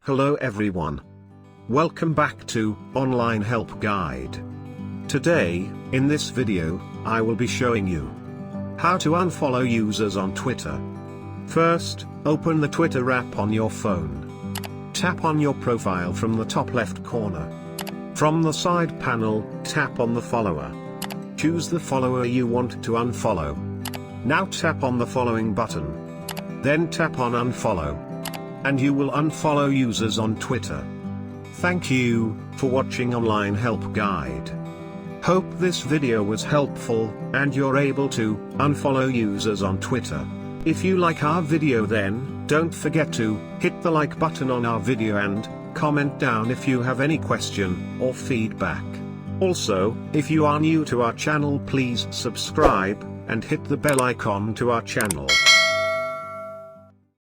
Hello everyone. Welcome back to Online Help Guide. Today, in this video, I will be showing you how to unfollow users on Twitter. First, open the Twitter app on your phone. Tap on your profile from the top left corner. From the side panel, tap on the follower. Choose the follower you want to unfollow. Now tap on the following button. Then tap on unfollow. And you will unfollow users on Twitter. Thank you for watching Online Help Guide. Hope this video was helpful, and you're able to unfollow users on Twitter. If you like our video, then don't forget to hit the like button on our video and comment down if you have any question or feedback. Also, if you are new to our channel, please subscribe and hit the bell icon to our channel.